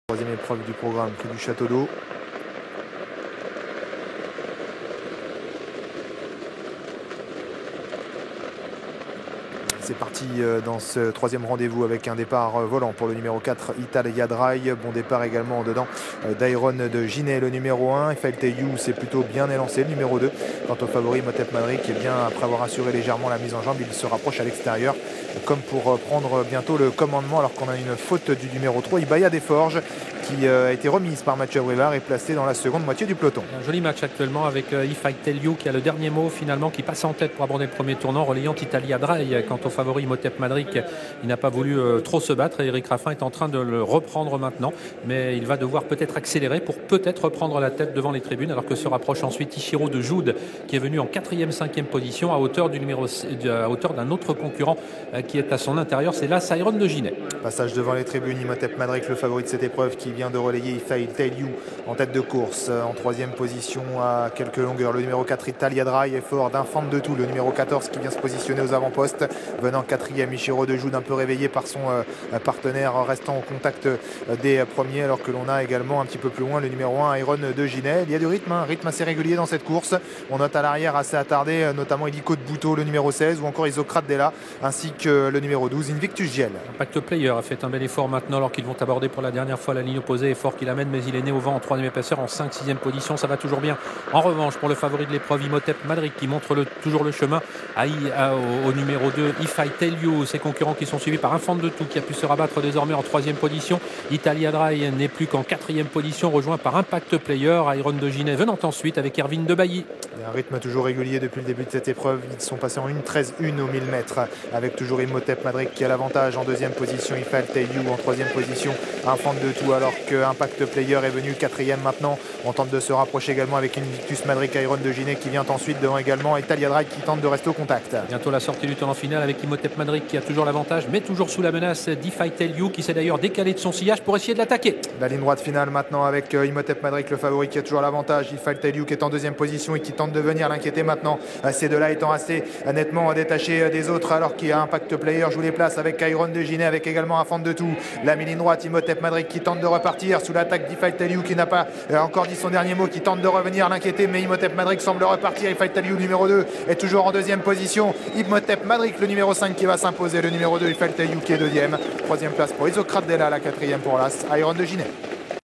Troisième épreuve du programme, prix du Château d'Eau. C'est parti dans ce troisième rendez-vous avec un départ volant pour le numéro 4, Italia Dry. Bon départ également dedans d'Iron de Ginet, le numéro 1. Ifeiteyou s'est plutôt bien élancé, le numéro 2. Quant au favori, Imhotep Madrik, eh bien, après avoir assuré légèrement la mise en jambe, il se rapproche à l'extérieur comme pour prendre bientôt le commandement alors qu'on a une faute du numéro 3, Ibaya des Forges, qui a été remise par Mathieu Abrivard et placée dans la seconde moitié du peloton. Un joli match actuellement avec Ifeiteyou qui a le dernier mot finalement, qui passe en tête pour aborder le premier tournant, relayant Italia Dry. Quant au favori Imhotep Madrik, il n'a pas voulu trop se battre et Eric Raffin est en train de le reprendre maintenant, mais il va devoir peut-être accélérer pour peut-être reprendre la tête devant les tribunes, alors que se rapproche ensuite Ishiro de Joude, qui est venu en 4e, 5e position à hauteur d'un autre concurrent qui est à son intérieur, c'est là Iron de Ginet. Passage devant les tribunes, Imhotep Madrik, le favori de cette épreuve, qui vient de relayer Ifeiteyou en tête de course. En 3e position à quelques longueurs, le numéro 4, Italia Dry, est fort d'Infant de tout, le numéro 14 qui vient se positionner aux avant-postes. Venant 4e, Ishiro de Joude, un peu réveillé par son partenaire, restant au contact des premiers, alors que l'on a également un petit peu plus loin le numéro 1, Iron de Ginet. Il y a du rythme, un rythme assez régulier dans cette course. On note à l'arrière assez attardé, notamment Illico de Bouteau, le numéro 16, ou encore Isocrate Della, ainsi que le numéro 12, Invictus Giel. Impact Player a fait un bel effort maintenant alors qu'ils vont aborder pour la dernière fois la ligne opposée. Effort qu'il amène, mais il est né au vent en 3e épaisseur, en 5e, 6e position. Ça va toujours bien. En revanche, pour le favori de l'épreuve, Imhotep Madrik, qui montre toujours le chemin au numéro 2, Ifeiteyou. Ses concurrents qui sont suivis par Infant de tout, qui a pu se rabattre désormais en 3e position. Italia Dry n'est plus qu'en 4e position, rejoint par Impact Player. Iron de Ginet venant ensuite avec Erwin de Bailly. Un rythme toujours régulier depuis le début de cette épreuve. Ils sont passés en 1:13.1 au 1000 mètres, avec toujours Imhotep Madrik qui a l'avantage en 2e position, Ifeiteyou en 3e position, Infant de tout, alors que Impact Player est venu 4e maintenant. On tente de se rapprocher également avec Invictus Madrik, Iron de Ginet qui vient ensuite devant également Italia Dry qui tente de rester au contact. Bientôt la sortie du tournant final avec Imhotep Madrik qui a toujours l'avantage, mais toujours sous la menace d'Ifeiteyou qui s'est d'ailleurs décalé de son sillage pour essayer de l'attaquer. La ligne droite finale maintenant avec Imhotep Madrik, le favori, qui a toujours l'avantage. Ifeiteyou qui est en 2e position et qui tente de venir l'inquiéter maintenant. Ces deux-là étant assez nettement détachés des autres, alors qu'il y a Impact Player joue les places avec Iron de Ginet, avec également Infant de tout. La ligne droite, Imhotep Madrik qui tente de repartir sous l'attaque d'Ifeiteyou qui n'a pas encore dit son dernier mot, qui tente de revenir l'inquiéter, mais Imhotep Madrik semble repartir. Ifeiteyou numéro 2 est toujours en 2e position. Imhotep Madrik le numéro 5 qui va s'imposer, le numéro 2 Ifeiteyou qui est 2e. 3e place pour Isocrate Della, la 4e pour l'As, Iron de Ginet.